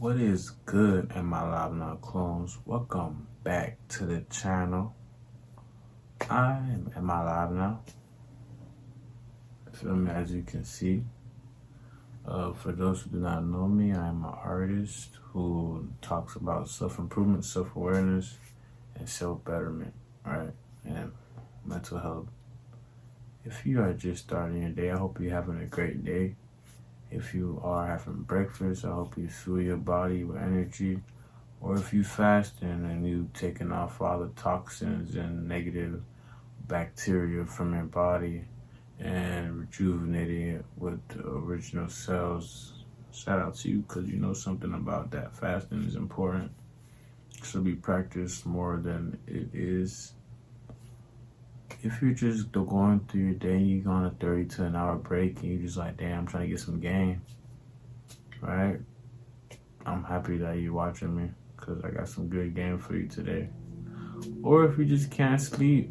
What is good, Amilivenow clones? Welcome back to the channel. I am Amilivenow. Feel me, as you can see. For those who do not know me, I am an artist who talks about self-improvement, self-awareness, and self-betterment, right? And mental health. If you are just starting your day, I hope you're having a great day. If you are having breakfast, I hope you fuel your body with energy. Or if you fasting and you taking off all the toxins and negative bacteria from your body and rejuvenating it with the original cells. Shout out to you, because you know something about that. Fasting is important. It should be practiced more than it is. If you're just going through your day, you go on a 30 to an hour break and you're just like, damn, I'm trying to get some game, right? I'm happy that you're watching me, because I got some good game for you today. Or if you just can't sleep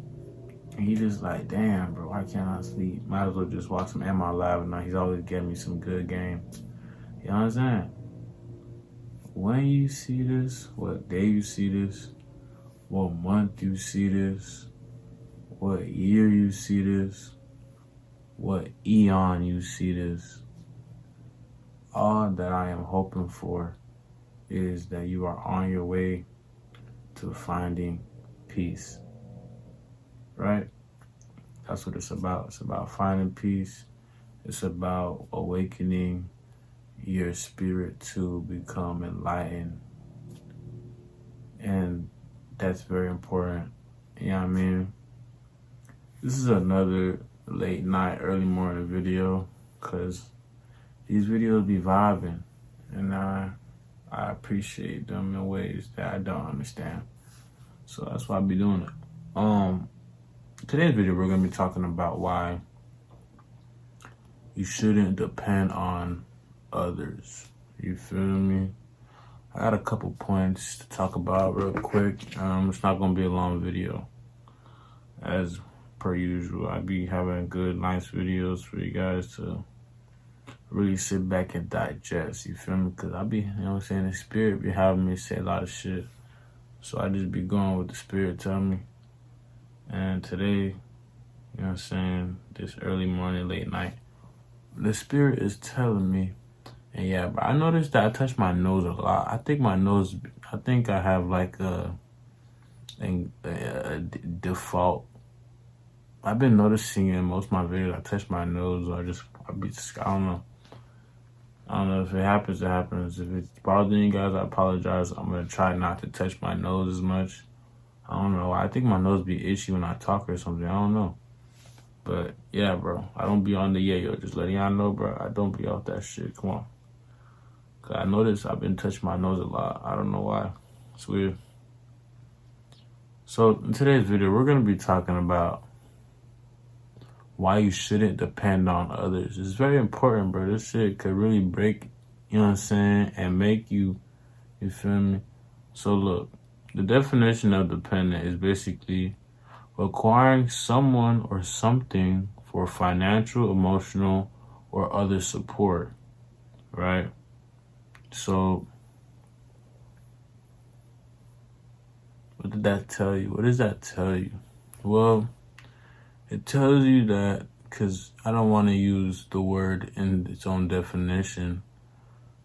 and you just like, damn, bro, why can't I sleep? Might as well just watch some Amilivenow. He's always getting me some good game. You know what I'm saying? When you see this, what day you see this, what month you see this, what year you see this, what eon you see this, all that I am hoping for is that you are on your way to finding peace, right? That's what it's about. It's about finding peace. It's about awakening your spirit to become enlightened. And that's very important. You know what I mean? This is another late night, early morning video, because these videos be vibing, and I appreciate them in ways that I don't understand. So that's why I be doing it. Today's video, we're gonna be talking about why you shouldn't depend on others. You feel me? I got a couple points to talk about real quick. It's not gonna be a long video. As per usual, I be having good, nice videos for you guys to really sit back and digest. You feel me? Because I be, you know what I'm saying, the spirit be having me say a lot of shit. So I just be going with the spirit telling me. And today, you know what I'm saying, this early morning, late night, the spirit is telling me. And yeah, but I noticed that I touch my nose a lot. I think I have like a default. I've been noticing in most of my videos, I touch my nose, or I don't know. I don't know if it happens, it happens. If it's bothering you guys, I apologize. I'm gonna try not to touch my nose as much. I don't know. I think my nose be itchy when I talk or something. I don't know. But yeah, bro, I don't be on the yayo. Just letting y'all know, bro. I don't be off that shit. Come on. Cause I noticed I've been touching my nose a lot. I don't know why. It's weird. So in today's video, we're gonna be talking about why you shouldn't depend on others. It's very important, bro. This shit could really break, you know what I'm saying, and make you feel me? So look, the definition of dependent is basically requiring someone or something for financial, emotional, or other support, right? So what did that tell you? What does that tell you? Well, it tells you that, because I don't want to use the word in its own definition,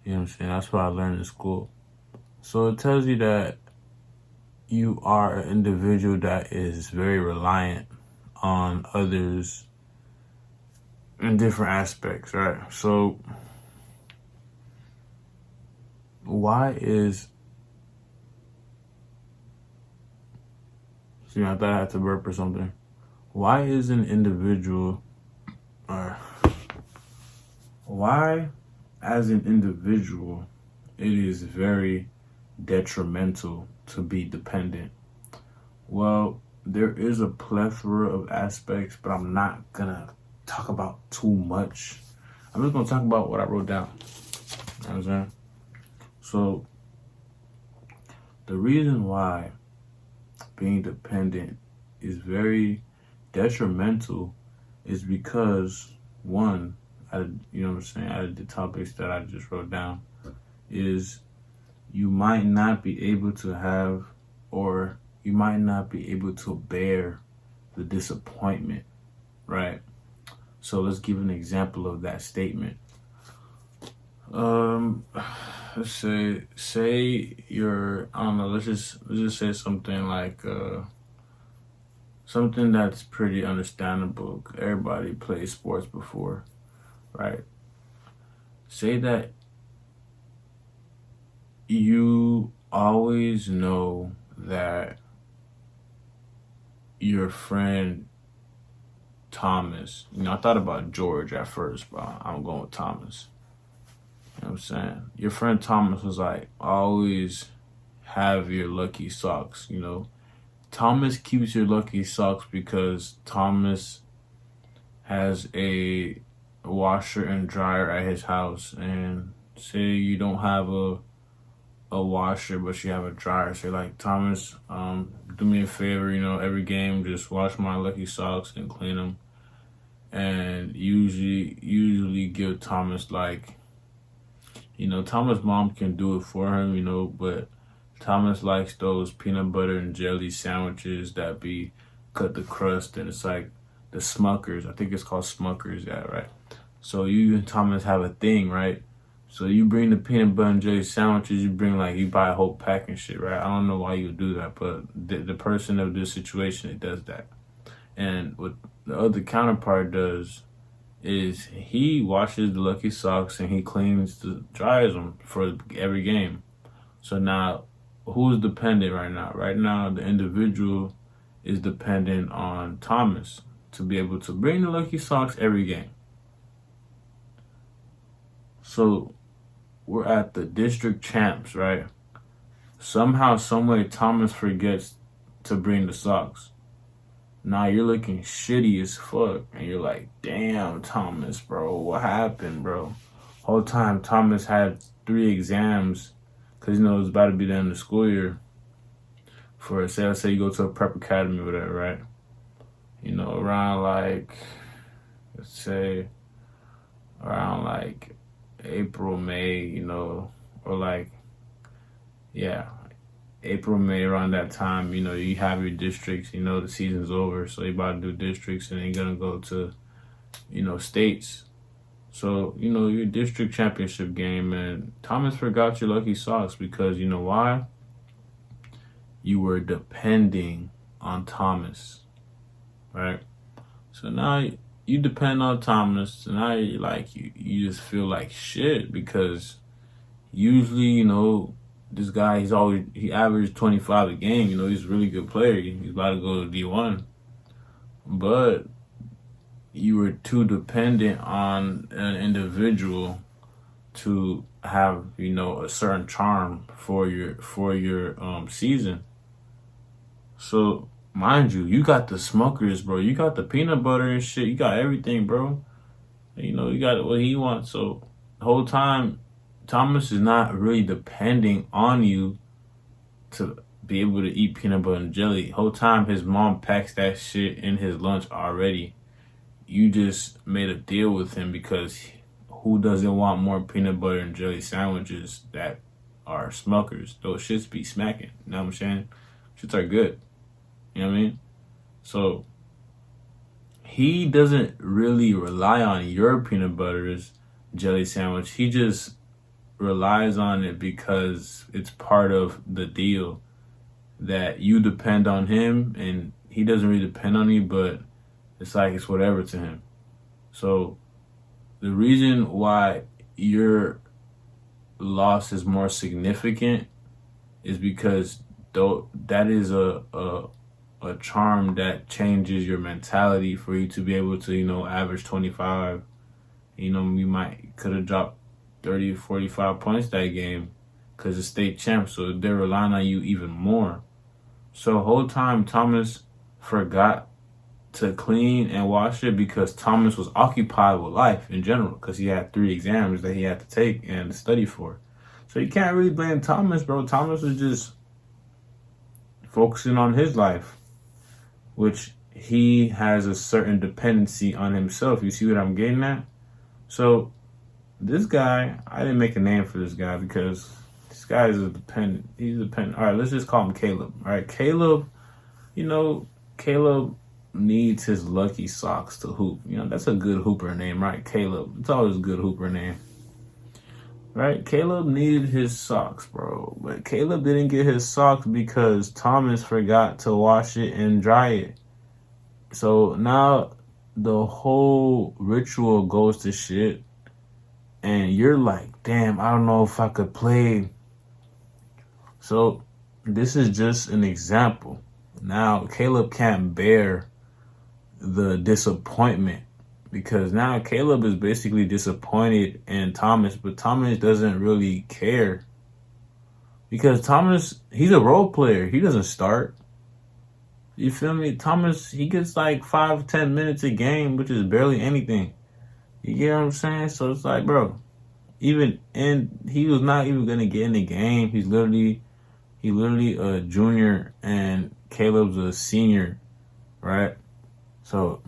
you know what I'm saying? That's what I learned in school. So it tells you that you are an individual that is very reliant on others in different aspects, right? So I thought I had to burp or something. Why is an individual, or why as an individual, it is very detrimental to be dependent? Well, there is a plethora of aspects, but I'm not gonna talk about too much. I'm just gonna talk about what I wrote down. You know what I'm saying? So the reason why being dependent is very detrimental is because, one, you know what I'm saying, out of the topics that I just wrote down, is you might not be able to have, or you might not be able to bear the disappointment, right? So let's give an example of that statement. Um, let's say you're, I don't know, let's just say something like something that's pretty understandable. Everybody plays sports before, right? Say that you always know that your friend Thomas, I thought about George at first, but I'm going with Thomas. You know what I'm saying? Your friend Thomas was like, always have your lucky socks, Thomas keeps your lucky socks because Thomas has a washer and dryer at his house, and say you don't have a washer but you have a dryer. So like, Thomas, do me a favor, every game just wash my lucky socks and clean them. And usually give Thomas like, Thomas' mom can do it for him, but Thomas likes those peanut butter and jelly sandwiches that be cut the crust, and it's like the Smuckers. I think it's called Smuckers, yeah, right? So you and Thomas have a thing, right? So you bring the peanut butter and jelly sandwiches, you buy a whole pack and shit, right? I don't know why you would do that, but the person of this situation, it does that. And what the other counterpart does is he washes the lucky socks and he dries them for every game. So now, who's dependent right now? Right now, the individual is dependent on Thomas to be able to bring the lucky socks every game. So we're at the district champs, right? Somehow, someway, Thomas forgets to bring the socks. Now you're looking shitty as fuck, and you're like, damn, Thomas, bro, what happened, bro? Whole time Thomas had 3 exams, because, it was about to be the end of the school year. Let's say you go to a prep academy or whatever, right? Around like, let's say, around like April, May, or like, yeah, April, May, around that time, you have your districts, the season's over, so you're about to do districts, and then you're going to go to, states. So, your district championship game, and Thomas forgot your lucky socks because, you know why? You were depending on Thomas, right? So now you depend on Thomas, and now you're like, you just feel like shit because usually, this guy, he averaged 25 a game. He's a really good player. He's about to go to D1. But you were too dependent on an individual to have, a certain charm for your season. So, mind you, you got the Smuckers, bro. You got the peanut butter and shit. You got everything, bro. You got what he wants. So, the whole time, Thomas is not really depending on you to be able to eat peanut butter and jelly. Whole time his mom packs that shit in his lunch already. You just made a deal with him because who doesn't want more peanut butter and jelly sandwiches that are Smuckers? Those shits be smacking. You know what I'm saying? Shits are good. You know what I mean? So he doesn't really rely on your peanut butter's jelly sandwich. He just relies on it because it's part of the deal that you depend on him, and he doesn't really depend on you, but it's like it's whatever to him. So the reason why your loss is more significant is because that is a charm that changes your mentality for you to be able to, average 25. You could have dropped 30, 45 points that game because it's state champ, so they're relying on you even more. So the whole time Thomas forgot to clean and wash it because Thomas was occupied with life in general because he had 3 exams that he had to take and study for. So you can't really blame Thomas, bro. Thomas was just focusing on his life, which he has a certain dependency on himself. You see what I'm getting at? So this guy, I didn't make a name for this guy because this This guy is a dependent. He's dependent. All right, let's just call him Caleb. All right, Caleb. You know, Caleb needs his lucky socks to hoop. You know, that's a good hooper name, right? Caleb. It's always a good hooper name. Right? Caleb needed his socks, bro. But Caleb didn't get his socks because Thomas forgot to wash it and dry it. So now the whole ritual goes to shit. And you're like, damn, I don't know if I could play. So this is just an example. Now Caleb can't bear the disappointment because now Caleb is basically disappointed in Thomas, but Thomas doesn't really care because Thomas, he's a role player. He doesn't start. You feel me? Thomas, he gets like 5-10 minutes a game, which is barely anything. You get what I'm saying? So it's like, bro, he was not even gonna get in the game. He literally a junior and Caleb's a senior, right? So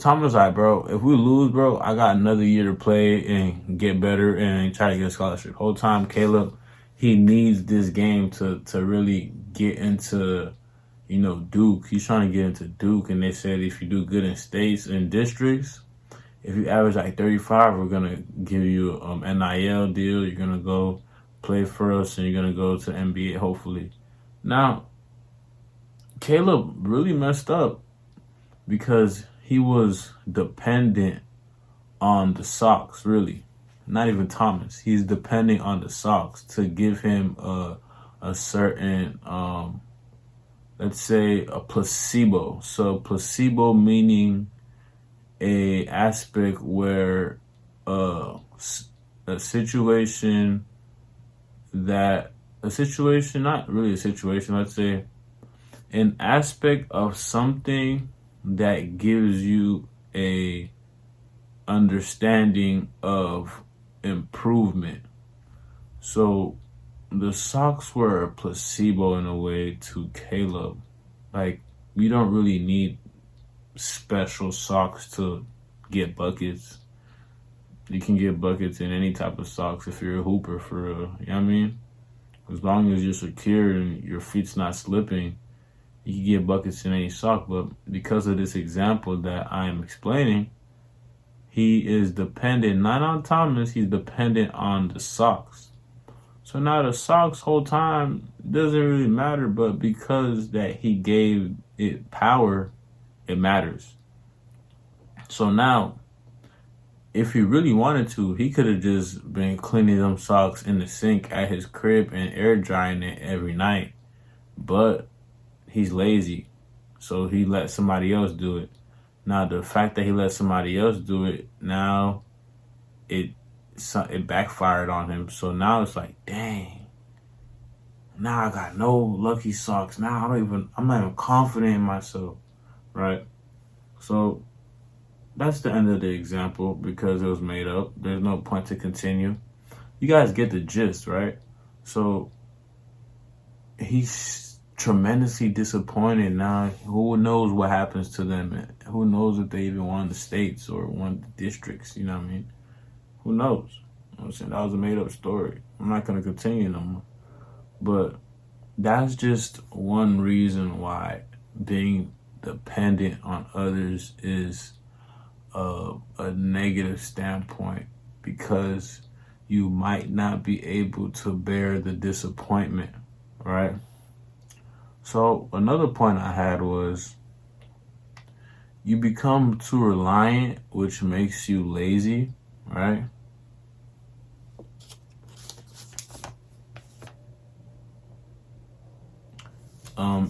Thomas like, bro, if we lose, bro, I got another year to play and get better and try to get a scholarship. Whole time, Caleb, he needs this game to really get into, you know, Duke. He's trying to get into Duke, and they said if you do good in states and districts, if you average like 35, we're gonna give you NIL deal. You're gonna go play for us, and you're gonna go to NBA hopefully. Now, Caleb really messed up because he was dependent on the socks, really. Not even Thomas. He's depending on the socks to give him a certain, let's say, a placebo. So placebo meaning a aspect where a situation, not really a situation, let's say, an aspect of something that gives you a understanding of improvement. So the socks were a placebo in a way to Caleb. Like, you don't really need special socks to get buckets. You can get buckets in any type of socks if you're a hooper, for real. You know what I mean? As long as you're secure and your feet's not slipping, you can get buckets in any sock. But because of this example that I am explaining, he is dependent not on Thomas, he's dependent on the socks. So now the socks whole time doesn't really matter, but because that he gave it power, it matters. So now, if he really wanted to, he could have just been cleaning them socks in the sink at his crib and air drying it every night. But he's lazy, so he let somebody else do it. Now, the fact that he let somebody else do it, now it backfired on him. So now it's like, dang, now I got no lucky socks. Now I'm not even confident in myself, right? So that's the end of the example because it was made up. There's no point to continue. You guys get the gist, right? So he's tremendously disappointed now. Who knows what happens to them? Who knows if they even won the states or won the districts? You know what I mean? Who knows? You know what I'm saying? That was a made-up story. I'm not going to continue no more. But that's just one reason why being dependent on others is a negative standpoint, because you might not be able to bear the disappointment, right? So another point I had was you become too reliant, which makes you lazy, right?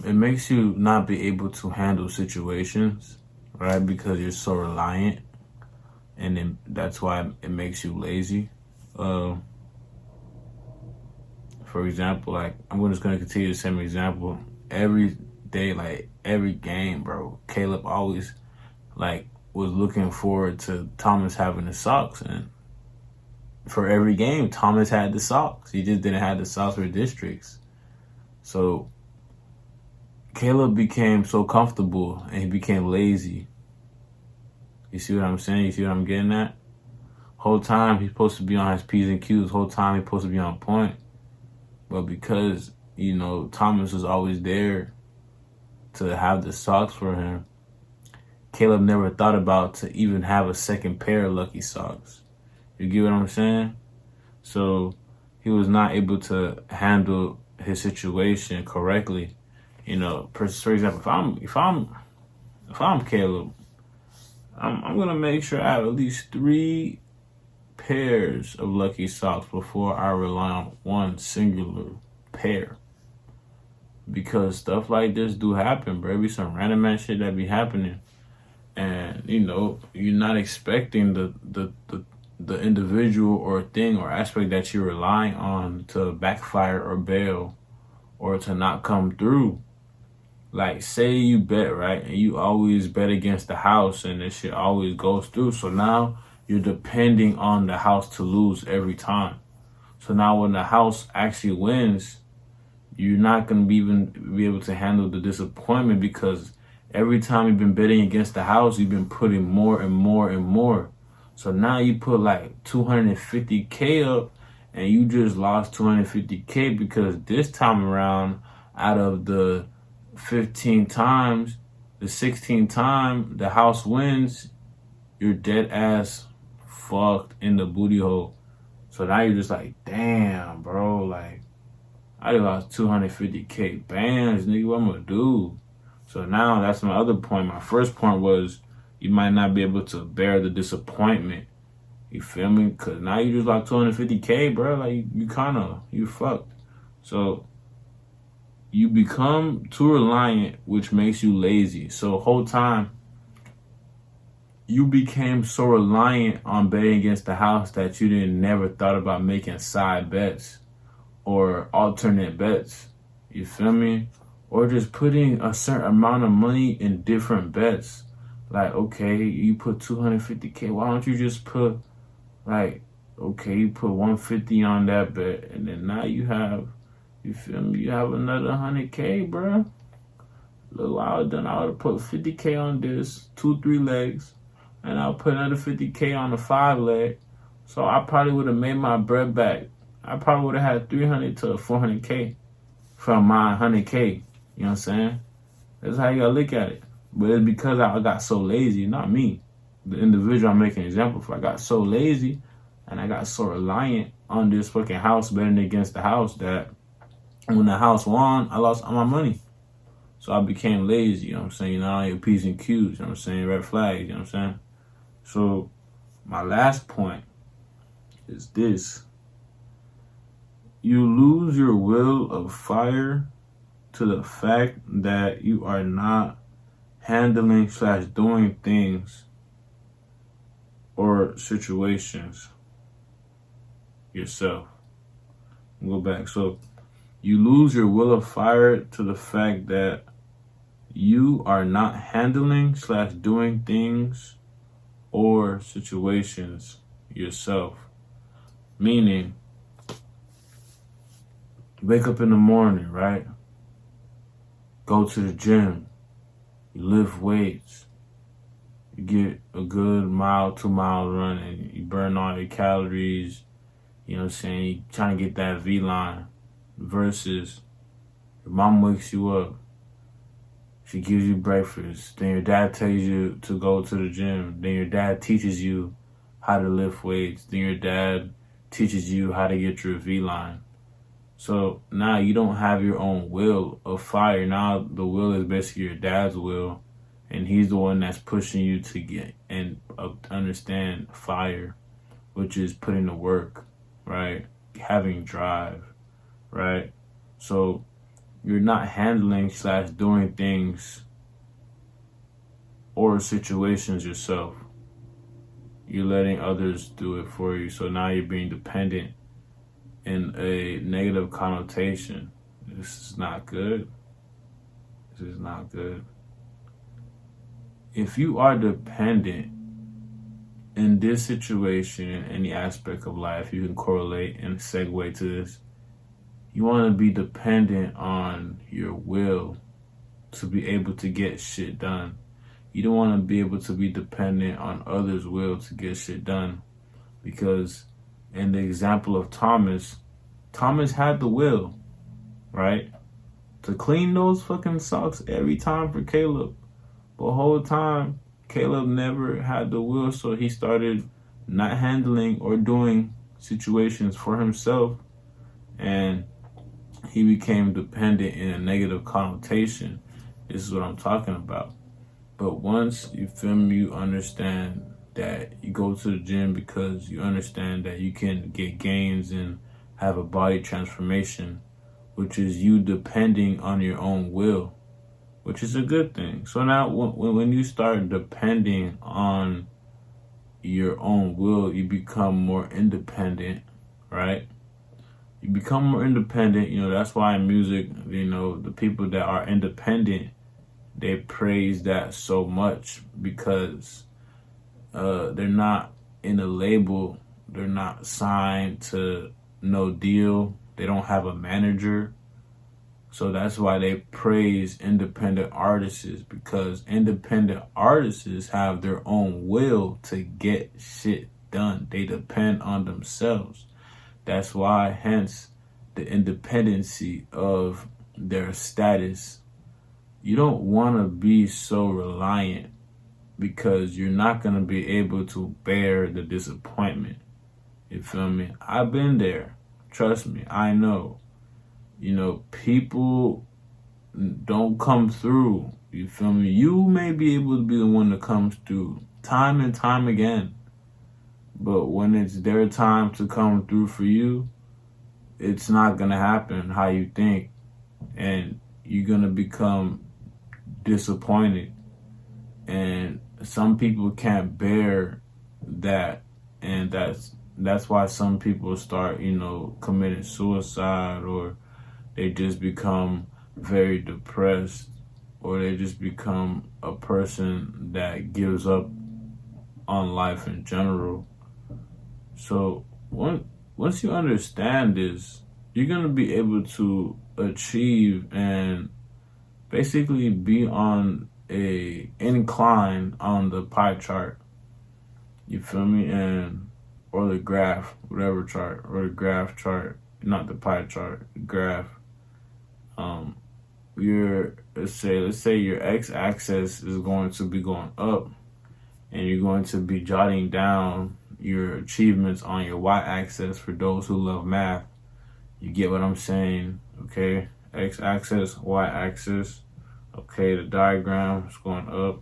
It makes you not be able to handle situations, right? Because you're so reliant, and then that's why it makes you lazy. For example, like, I'm just gonna continue the same example. Every day, like every game, bro, Caleb always like was looking forward to Thomas having the socks, and for every game, Thomas had the socks. He just didn't have the socks for districts. So Caleb became so comfortable and he became lazy. You see what I'm saying? You see what I'm getting at? Whole time he's supposed to be on his P's and Q's. Whole time he's supposed to be on point. But because, Thomas was always there to have the socks for him, Caleb never thought about to even have a second pair of lucky socks. You get what I'm saying? So he was not able to handle his situation correctly. For example, if I'm Caleb, I'm gonna make sure I have at least 3 pairs of lucky socks before I rely on one singular pair. Because stuff like this do happen, bro. It be some random ass shit that be happening. And you're not expecting the individual or thing or aspect that you're relying on to backfire or bail or to not come through. Like, say you bet, right? And you always bet against the house and this shit always goes through. So now you're depending on the house to lose every time. So now when the house actually wins, you're not going to even be able to handle the disappointment because every time you've been betting against the house, you've been putting more and more and more. So now you put like 250K up and you just lost 250K because this time around, out of the 15 times, the 16th time the house wins, you're dead ass fucked in the booty hole. So now you're just like, damn, bro, like, I just lost 250K bands, nigga, what I'm gonna do? So now that's my other point. My first point was you might not be able to bear the disappointment. You feel me? Because now you just lost 250K, bro. Like, you fucked. So you become too reliant, which makes you lazy. So the whole time, you became so reliant on betting against the house that you never thought about making side bets or alternate bets. You feel me? Or just putting a certain amount of money in different bets. Like, okay, you put 250K. Why don't you just put, like, okay, you put 150 on that bet, and then now you have, you feel me? You have another 100K, bro. Look what I would have done. I would have put 50K on this, 2-3 legs, and I'll put another 50K on the 5 leg. So I probably would have made my bread back. I probably would have had 300 to 400K from my 100K. You know what I'm saying? That's how you gotta look at it. But it's because I got so lazy, not me. The individual I'm making an example for. I got so lazy and I got so reliant on this fucking house betting against the house that when the house won, I lost all my money. So I became lazy, you know what I'm saying? Not only P's and Q's, you know what I'm saying? Red flags, you know what I'm saying? So my last point is this. You lose your will of fire to the fact that you are not handling / doing things or situations yourself. Go back. So you lose your will of fire to the fact that you are not handling / doing things or situations yourself. Meaning, wake up in the morning, right? Go to the gym. You lift weights. You get a good 2-mile run and you burn all your calories. You know what I'm saying? You trying to get that V-line. Versus your mom wakes you up. She gives you breakfast. Then your dad tells you to go to the gym. Then your dad teaches you how to lift weights. Then your dad teaches you how to get your V-line. So now you don't have your own will of fire. Now the will is basically your dad's will. And he's the one that's pushing you to get and understand fire, which is putting the work, right? Having drive, right? So you're not handling / doing things or situations yourself. You're letting others do it for you. So now you're being dependent in a negative connotation. This is not good. This is not good. If you are dependent in this situation, in any aspect of life, you can correlate and segue to this. You want to be dependent on your will to be able to get shit done. You don't want to be able to be dependent on others' will to get shit done. Because in the example of Thomas had the will. right? To clean those fucking socks every time for Caleb. The whole time, Caleb never had the will, so he started not handling or doing situations for himself, and he became dependent in a negative connotation. This is what I'm talking about. But once you feel me, you understand that you go to the gym because you understand that you can get gains and have a body transformation, which is you depending on your own will, which is a good thing. So now when you start depending on your own will, you become more independent, right? You become more independent. That's why in music, the people that are independent, they praise that so much because they're not in a label. They're not signed to no deal. They don't have a manager. So that's why they praise independent artists, because independent artists have their own will to get shit done. They depend on themselves. That's why, hence, the independency of their status. You don't want to be so reliant because you're not going to be able to bear the disappointment. You feel me? I've been there. Trust me, I know. People don't come through. You feel me? You may be able to be the one that comes through time and time again. But when it's their time to come through for you, it's not going to happen how you think. And you're going to become disappointed. And some people can't bear that. And that's why some people start, committing suicide, or they just become very depressed, or they just become a person that gives up on life in general. So once you understand this, you're going to be able to achieve and basically be on a incline on the pie chart. You feel me? Or the graph, whatever chart, or the graph chart, not the pie chart, the graph. Let's say your x-axis is going to be going up, and you're going to be jotting down your achievements on your y-axis. For those who love math, you get what I'm saying, okay? X-axis, y-axis, okay, the diagram is going up,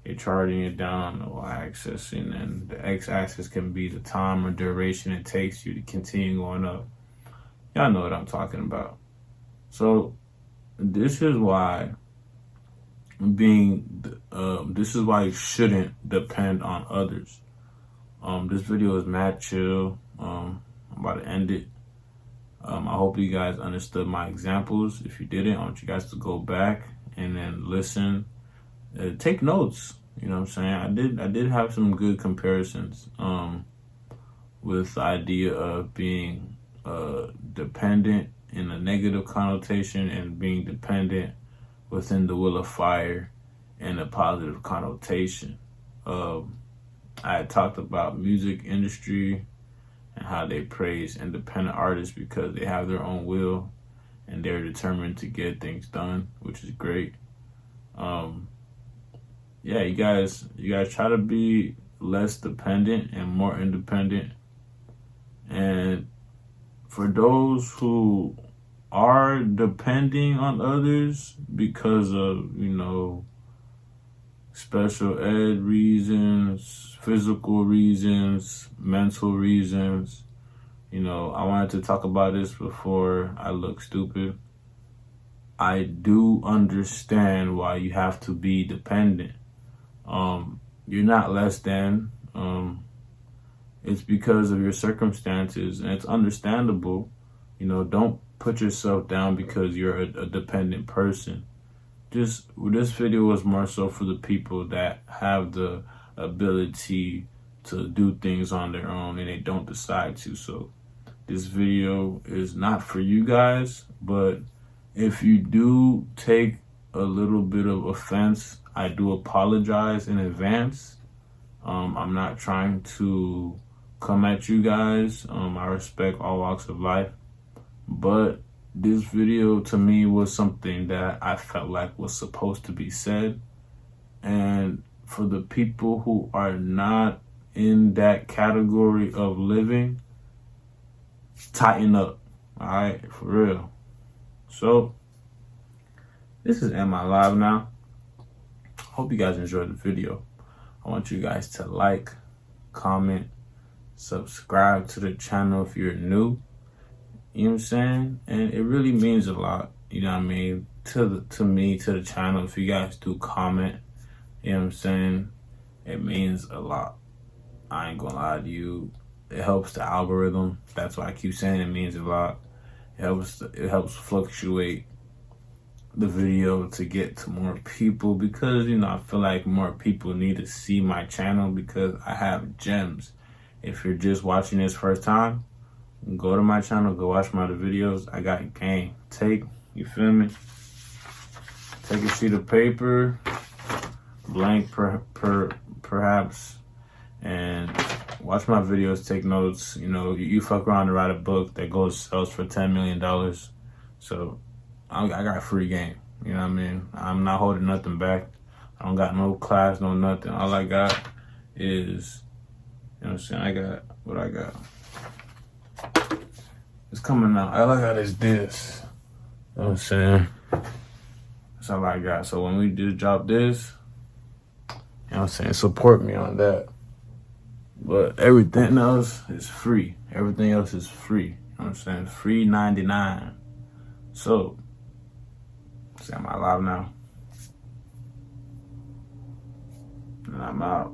you're charting it down on the y-axis, and then the x-axis can be the time or duration it takes you to continue going up. Y'all know what I'm talking about. So this is why you shouldn't depend on others. This video is mad chill. I'm about to end it. I hope you guys understood my examples. If you didn't, I want you guys to go back and then listen. Take notes. You know what I'm saying? I did have some good comparisons with the idea of being dependent in a negative connotation and being dependent within the will of fire in a positive connotation. I had talked about music industry and how they praise independent artists because they have their own will and they're determined to get things done, which is great. Yeah, you guys try to be less dependent and more independent. And for those who are depending on others because of, special ed reasons, physical reasons, mental reasons, I wanted to talk about this before I look stupid. I do understand why you have to be dependent. You're not less than. It's because of your circumstances, and it's understandable. Don't put yourself down because you're a dependent person. This video was more so for the people that have the ability to do things on their own and they don't decide to. So this video is not for you guys, but if you do take a little bit of offense, I do apologize in advance. I'm not trying to come at you guys. I respect all walks of life, but this video to me was something that I felt like was supposed to be said. And for the people who are not in that category of living, tighten up. All right, for real. So this is Am I Live Now? Hope you guys enjoyed the video. I want you guys to like, comment, subscribe to the channel if you're new. You know what I'm saying? And it really means a lot, you know what I mean, to me, to the channel. If you guys do comment, you know what I'm saying, it means a lot. I ain't gonna lie to you. It helps the algorithm. That's why I keep saying it means a lot. It helps fluctuate the video to get to more people, because, you know, I feel like more people need to see my channel because I have gems. If you're just watching this first time, go to my channel, go watch my other videos. I got game. You feel me? Take a sheet of paper, blank perhaps, and watch my videos, take notes. You know, you fuck around to write a book that sells for $10 million. So I got free game. You know what I mean? I'm not holding nothing back. I don't got no class, no nothing. All I got is, you know what I'm saying, I got what I got. It's coming out. All I got is this. You know what I'm saying? That's all I got. So when we just drop this, you know what I'm saying, support me on that. But everything else is free. Everything else is free. You know what I'm saying? Free 99. So, am I live now? And I'm out.